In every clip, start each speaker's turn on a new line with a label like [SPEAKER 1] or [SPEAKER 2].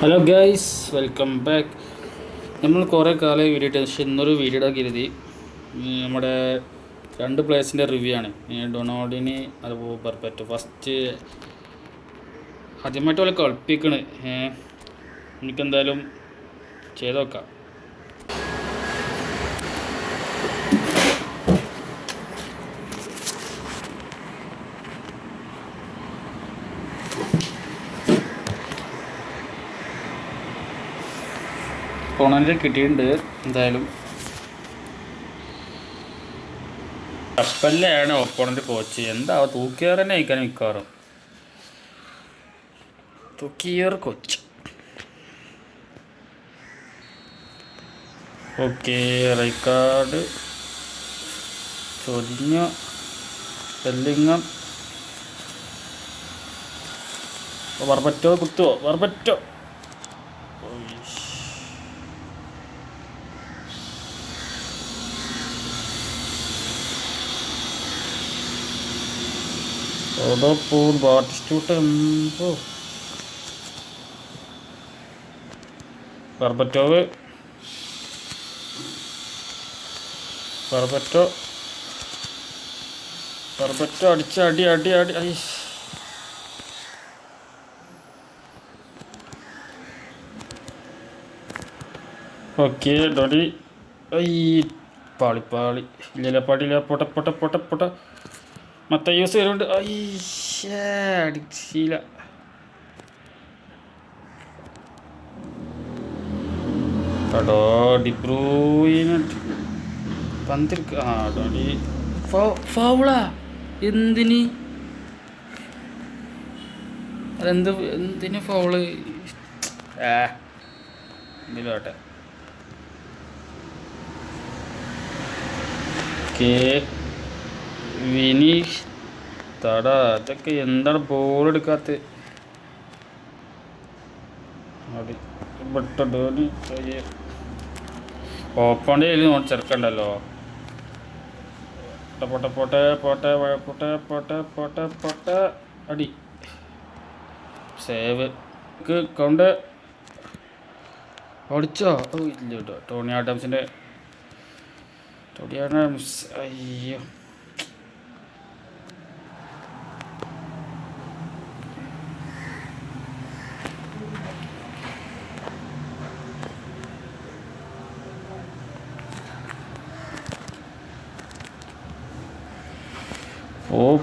[SPEAKER 1] Hello guys, welcome back. നമ്മൾ കുറേ കാലമായി വീഡിയോ ഇട്ടത്, പക്ഷേ ഇന്നൊരു വീഡിയോ ഇടാൻ കരുതി. നമ്മുടെ രണ്ട് പ്ലേസിൻ്റെ റിവ്യൂ ആണ്. ഡൊണാൾഡിന് അതുപോലെ പെർപെറ്റ്. ഫസ്റ്റ് ആദ്യമായിട്ട് പോലെ കളിപ്പിക്കണ്. എനിക്കെന്തായാലും ചെയ്ത് നോക്കാം. ഒപ്പോണൻ്റ് കിട്ടിയിട്ടുണ്ട്. എന്തായാലും കപ്പലിലാണ് ഒപ്പോണൻ്റ് കോച്ച്. എന്താ തൂക്കിയേർ തന്നെ അയക്കാൻ മിക്കവാറും. തൂക്കിയേർ കോച്ച്. ഓക്കെ, റൈക്കാർഡ്, ചൊരിഞ്ഞ, ബെല്ലിങ്ങം. വർബറ്റോ കുത്തുവോ? വർബറ്റോ ഓടോപ്പോൾ ബാറ്റിസ്റ്റൂട്ട്. ബർബറ്റോവ്, ബർബറ്റോ, ബർബറ്റോ അടിച്ച് അടി അടി അടി. ഓക്കെ, ഡോഡി. പാളിപ്പാളി. ഇല്ല പാടില്ല. പൊട്ട പൊട്ട പൊട്ട പൊട്ട. മറ്റേ യൂസ് വരുന്നുണ്ട്. അടിച്ചില്ല. കടോ ഡിബ്രൂയിന് പന്തിരിക്ക. ഡോഡി ഫൗളാ. എന്തിന് എന്തിന് ഫൗള്? എന്തിലോട്ടെ. വിനീഷ് തട. അതൊക്കെ എന്താണ് ബോൾ എടുക്കാത്ത? ഓപ്പണിൻ്റെ കയ്യിൽ നോട്ട് ചേർക്കണ്ടല്ലോ. പോട്ടെ പോട്ടെ പോട്ടെ പോട്ടെ പോട്ടെ പോട്ടെ പോട്ടെ. അടി. സേവ് കൗണ്ട് ഓടിച്ചോ? ഇല്ല കേട്ടോ. ടോണി ആഡംസിൻ്റെ അയ്യോ.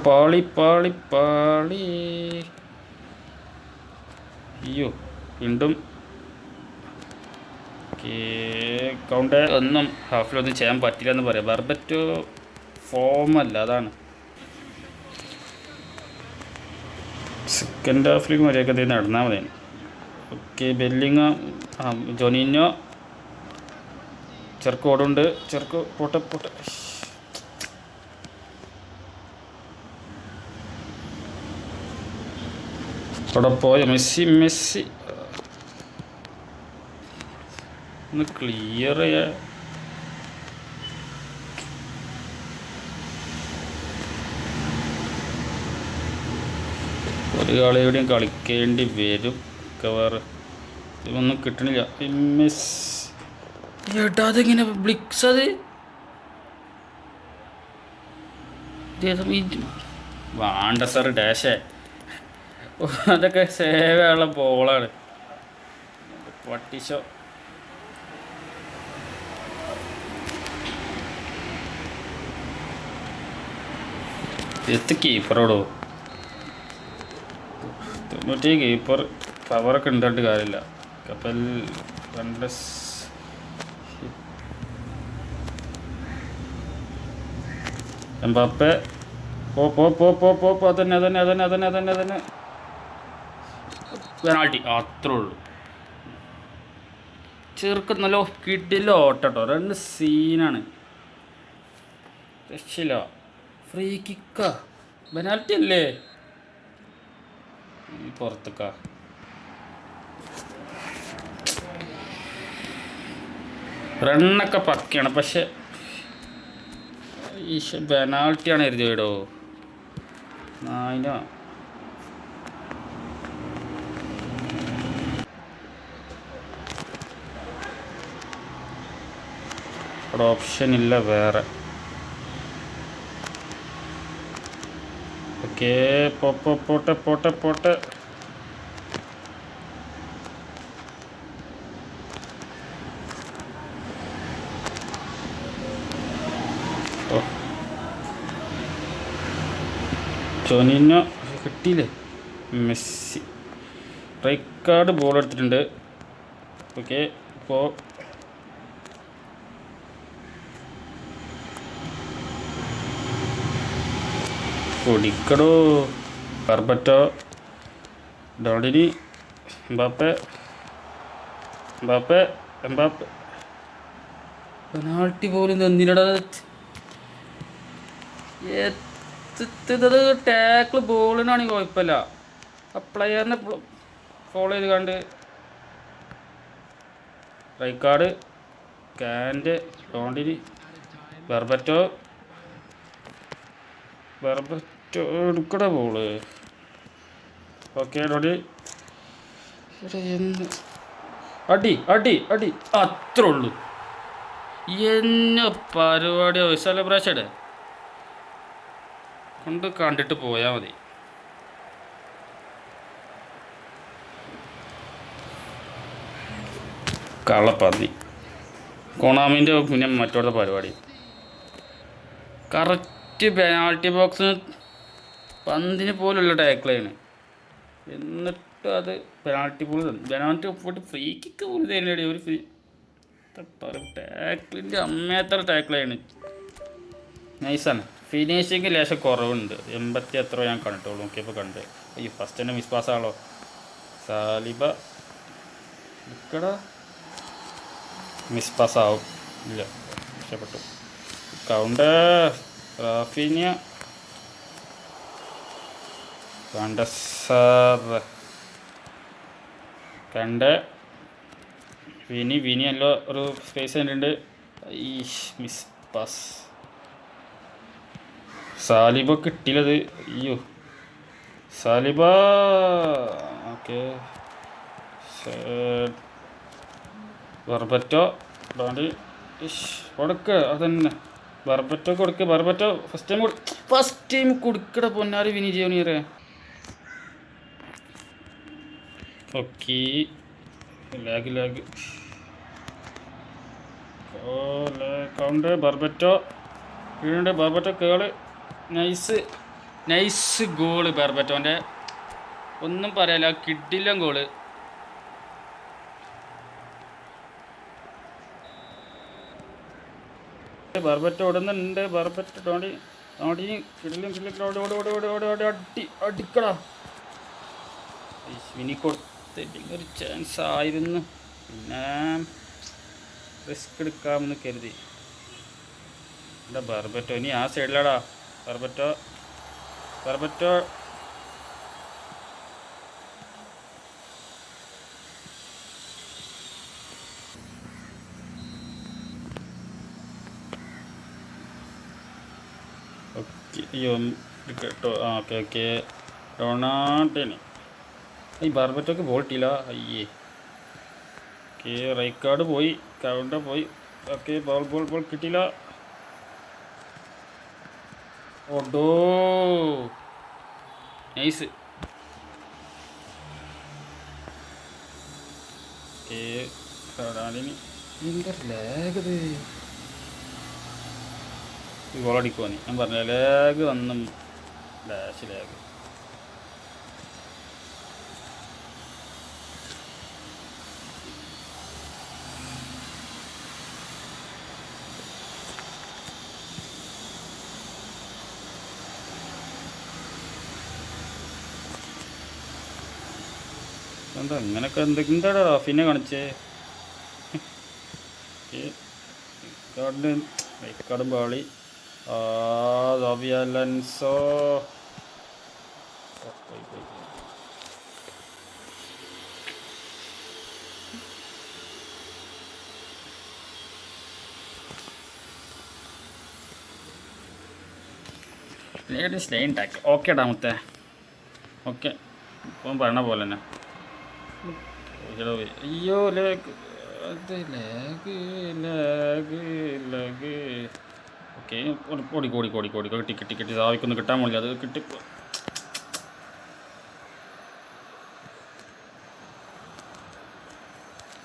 [SPEAKER 1] പാളി പാളി പാളി. അയ്യോ, വീണ്ടും കൗണ്ട്. ഒന്നും ഹാഫിലൊന്നും ചെയ്യാൻ പറ്റില്ല എന്ന് പറയാം. ബർബറ്റോ ഫോമല്ല, അതാണ്. സെക്കൻഡ് ഹാഫിലേക്ക് മര്യാദക്ക് എന്തെങ്കിലും നടന്നാൽ മതി. ഓക്കെ, ബെല്ലിങ്, ജോനിഞ്ഞോ. ചെറുക്ക് ഓടുണ്ട്. ചെറുക്ക് പോട്ടെ പോട്ടെ. അവിടെ പോയ മെസ്സി. മെസ്സി ഒന്ന് ക്ലിയർ ചെയ്യാ. ഒരു കളിയോടെയും കളിക്കേണ്ടി വരും. വേറെ ഇതൊന്നും കിട്ടണില്ല. മെസ്സി ഏട്ടാ, അതെങ്ങനെ ബ്ലിക്സ്? അത് വേണ്ട സാർ. ഡാഷേ അതൊക്കെ സേവ് ഉള്ള ബോളാണ്. പട്ടിഷോ. എത്ത് കീപ്പറോടോ. തൊണ്ണൂറ്റി കീപ്പർ പവറൊക്കെ ഉണ്ടായിട്ട് കാര്യമില്ല. കപ്പൽ വൺഡസ്. എംബാപ്പെ പോ പോ പോ പോ പോ പോ. അതന്നെ അതന്നെ അതന്നെ അതന്നെ അതന്നെ അതന്നെ. പെനാൾട്ടി. അത്രേ ഉള്ളൂ. ചെറുക്ക് നല്ല കിട്ടില്ല. ഓട്ടോ രണ്ട് സീനാണ്. രക്ഷില്ല. ഫ്രീ കിക്കാ. പെനാൽറ്റി അല്ലേ? പുറത്തേക്കാ. റണ്ണൊക്കെ പക്കയാണ്, പക്ഷെ പെനാൾട്ടിയാണ് എഴുതിയോ. നായിനോ അവിടെ ഓപ്ഷൻ ഇല്ല വേറെ. ഓക്കെ പോട്ടെ പോട്ടെ പോട്ടെ. ജോനിനോ കിട്ടിയില്ലേ? മെസ്സി റൈക്കാർഡ് ബോൾ എടുത്തിട്ടുണ്ട്. ഓക്കെ ഇപ്പോൾ പൊടിക്കടോ. ബർബറ്റോ, ഡോളിനി, എംബാപ്പെ. പെനാൾട്ടി പോലും തന്നില്ലടാ. ടാക്കിൾ ബോളിനാണെങ്കിൽ കുഴപ്പമില്ല, ആ പ്ലെയറിനെ ഫോളോ ചെയ്ത് കണ്ട്. റൈക്കാർഡ്, കാൻഡ്, ഡോണ്ടിനി, ബർബറ്റോ എടുക്കട ബോള്. ഓക്കെ ഡോണ്ടി, അടി അടി അടി, അത്രേ ഉള്ളൂ. എന്നെ പരിപാടിയോ സെലിബ്രേഷന് കൊണ്ട് കണ്ടിട്ട് പോയാൽ മതി. കള്ളപ്പന്നി കൊണാമിൻ്റെ പിന്നെ മറ്റോടത്തെ പരിപാടി. കറക്റ്റ് പെനാൾട്ടി ബോക്സിന് പന്തിന് പോലുള്ള ടാക്കിളാണ്, എന്നിട്ട് അത് പെനാൾട്ടി പോയിട്ട് ഫ്രീ കിക്ക് പോലും തരുന്നടി. ഒരു ടാക്കിളിൻ്റെ അമ്മയത്ര ടാക്കിളാണ്. നൈസാണ്. ഫിനിഷിങ് ലേശം കുറവുണ്ട്. 80 എത്രയോ ഞാൻ കണ്ടിട്ടുള്ളൂ. നോക്കിയപ്പോൾ കണ്ട്. അയ്യോ ഫസ്റ്റ് തന്നെ മിസ് പാസ്സാണല്ലോ. സാലിബ ഇക്കടാ മിസ് പാസ്സാവും. ഇല്ല, ഇഷ്ടപ്പെട്ടു. കൗണ്ടർ, റാഫീനിയ, കണ്ട് വിനി എല്ലോ ഒരു സ്പേസ് കണ്ടിട്ടുണ്ട്. ഈ മിസ് പാസ്. സാലിബ കിട്ടിയില്ലത്. അയ്യോ സാലിബ. ഓക്കെ ബർബറ്റോ ഡോണ്ടി കൊടുക്ക്. അതന്നെ ബർബറ്റോ കൊടുക്ക്. ബർബറ്റോ ഫസ്റ്റ് ടൈം കൊടുക്കട പൊന്നാരി വിനി ജോണിയറെ. ഓക്കെ ലാഗ് കൗണ്ട്. ബർബറ്റോ വീണ്ടും ബർബറ്റോ കേള്. നൈസ് ഗോള് ബർബറ്റോൻ്റെ, ഒന്നും പറയാല്ല. കിഡിലും ഗോള്. ബർബറ്റോ ഓടുന്നുണ്ട്. ബർബറ്റോ ഡോണ്ടി അടിക്കടാ. വിനി കൊടുത്തില്ലെങ്കിൽ ഒരു ചാൻസ് ആയിരുന്നു, പിന്നെ റിസ്ക് എടുക്കാമെന്ന് കരുതി. എന്താ ബർബറ്റോ ഇനി ആ സൈഡിലാടാ. ബർബറ്റോ കേട്ടോ. ഓക്കെ ഡൊണാൾഡിന്. ഈ ബർബറ്റോക്ക് ബോൾ ഇട്ടില്ല. അയ്യേ. ഓക്കെ റൈക്കാർഡ് പോയി, കൗണ്ടർ പോയി. ഓക്കെ ബോൾ കിട്ടിയില്ല. ഓടോ നൈസ്. ഭയങ്കര ലാഗത്. ഗോളടിക്കുവാ നീ, ഞാൻ പറഞ്ഞ ലാഗ് വന്നും ലാഗ്. എന്താ അങ്ങനെയൊക്കെ എന്തെന്താടാ റാഫിനെ കാണിച്ചേ? റൈക്കാർഡും പാളി. അലൻസോ സ്ലൈൻ ടാക്ക്. ഓക്കേടാ മുത്തേ. ഓക്കെ ഇപ്പം പറഞ്ഞ പോലെ തന്നെ. അയ്യോ അത് ലാഗ് ലാഗ് ലാഗ്. ഓക്കെ ഓടി കോടി കോടി കോടി കിട്ടി കിട്ടി കിട്ടി. സാവിക്കൊന്നും കിട്ടാൻ പോലില്ല, അത് കിട്ടി.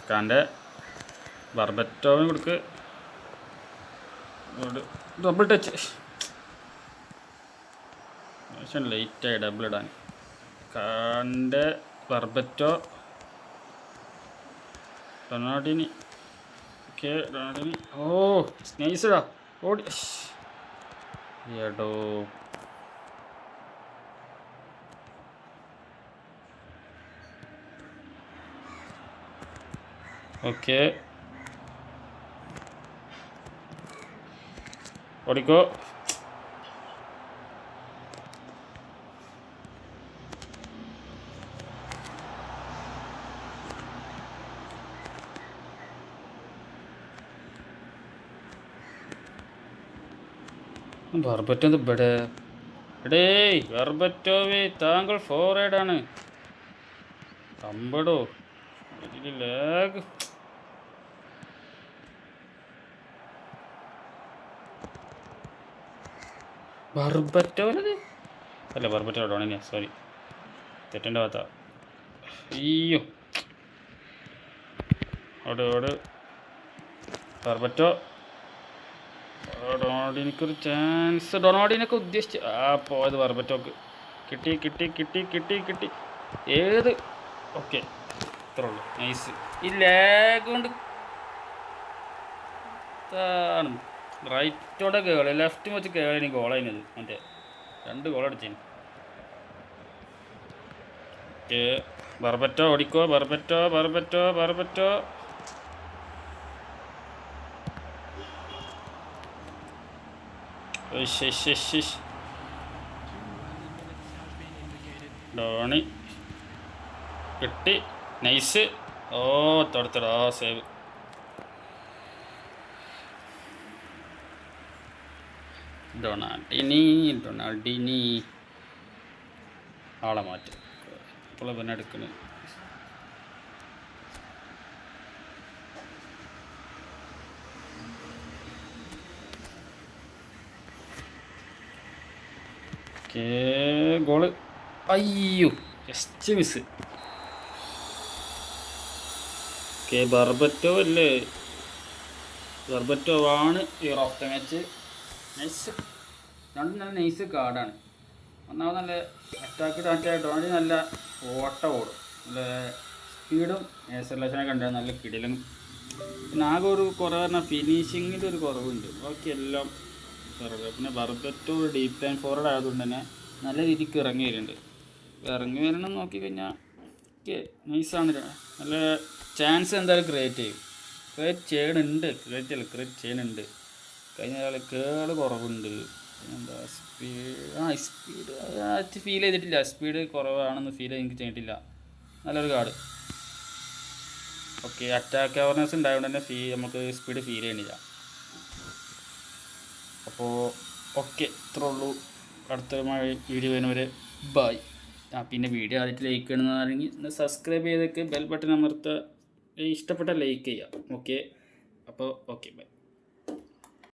[SPEAKER 1] കാൻ്റെ ബർബറ്റോവിന് കൊടുക്ക്. Double touch. ലേറ്റായി ഡബിൾ ഇടാൻ. കാൻ്റെ ബർബറ്റോ റൊണാൾഡിനി. ഓക്കെ റൊണാൾഡിനി. ഓ നൈസ്ഡാ ഓടി. എടോ ഓക്കെ ഓടിക്കോ. ബർബറ്റോ ഇവിടെ എടേ ബർബറ്റോവേ, താങ്കൾ ഫോർവേഡാണ്. അമ്പടോ ലാഗ്. ബർബറ്റോനത് അല്ല, ബർബറ്റോ ഡോണിനെ, സോറി തെറ്റൻ്റെ ഭാഗത്താ. അയ്യോ ഓട് ഓട് ബർബറ്റോ. ഡൊണാൾഡിനൊരു ചാൻസ്. ഡൊണാൾഡിനൊക്കെ ഉദ്ദേശിച്ച് പോയത് ബർബറ്റോക്ക്. കിട്ടി കിട്ടി കിട്ടി കിട്ടി കിട്ടി. ഏത് ഓക്കെ ഇത്രേ ഉള്ളൂ. നൈസ്. ഈ ലാഗ് കൊണ്ട് ാണ് റൈറ്റോടെ കേളി, ലെഫ്റ്റ് വെച്ച് കേളി ഗോളതിനത്. മറ്റേ 2 ഗോളടിച്ചതിന്. ഓക്കെ ബർബറ്റോ ഓടിക്കോ. ബർബറ്റോ ബർബറ്റോ ബർബറ്റോ. ഡോണി കിട്ടി. നൈസ്. ഓ തൊടുത്തടാ സേവ്. ഡൊണാൾഡിനി ആളെ മാറ്റും. ഇപ്പോൾ പിന്നെ എടുക്കണേ. ഗോള്. അയ്യോ ജസ്റ്റ് മിസ്. ഓക്കെ ബർബറ്റോ അല്ലേ, ബർബറ്റോ ആണ് your of the match. Nice. രണ്ടും നല്ല നൈസ് കാർഡാണ്. ഒന്നാമത് നല്ല അറ്റാക്ക്. മറ്റേ ഡോണി നല്ല ഓട്ട ഓടും, നല്ല സ്പീഡും സെലക്ഷനൊക്കെ ഉണ്ടാകും, നല്ല കിടിലും. പിന്നെ ആകെ ഒരു കുറവ് പറഞ്ഞാൽ ഫിനിഷിങ്ങിൻ്റെ ഒരു കുറവുണ്ട്. ബാക്കി എല്ലാം കുറവ്. പിന്നെ ബർബറ്റോ ഒരു ഡീപ്പ് ലൈൻ ഫോർവേഡ് ആയതുകൊണ്ട് തന്നെ നല്ല രീതിക്ക് ഇറങ്ങി വരുന്നുണ്ട്. ഇറങ്ങി വരണം നോക്കിക്കഴിഞ്ഞാൽ ഓക്കെ നൈസാണ്. നല്ല ചാൻസ് എന്തായാലും ക്രിയേറ്റ് ചെയ്യുന്നുണ്ട്. ക്രിയേറ്റ് ചെയ്യുന്നുണ്ട്. കഴിഞ്ഞ ആൾ കേള് കുറവുണ്ട്. എന്താ സ്പീഡ് ഫീൽ ചെയ്തിട്ടില്ല. സ്പീഡ് കുറവാണെന്ന് ഫീൽ എനിക്ക് ചെയ്തിട്ടില്ല. നല്ലൊരു കാർഡ്. ഓക്കെ അറ്റാക്ക് അവർനെസ് ഉണ്ടായതുകൊണ്ട് തന്നെ നമുക്ക് സ്പീഡ് ഫീൽ ചെയ്യണില്ല. അപ്പോൾ ഓക്കെ ഇത്രേ ഉള്ളൂ. അടുത്ത വീഡിയോ വരുന്നവരെ ബൈ. പിന്നെ വീഡിയോ ആദ്യമായിട്ട് ലൈക്ക് ചെയ്യണമെന്നാണെങ്കിൽ സബ്സ്ക്രൈബ് ചെയ്തൊക്കെ ബെൽ ബട്ടൺ അമർത്തുക. ഇഷ്ടപ്പെട്ട ലൈക്ക് ചെയ്യുക. ഓക്കെ അപ്പോൾ ഓക്കെ ബൈ.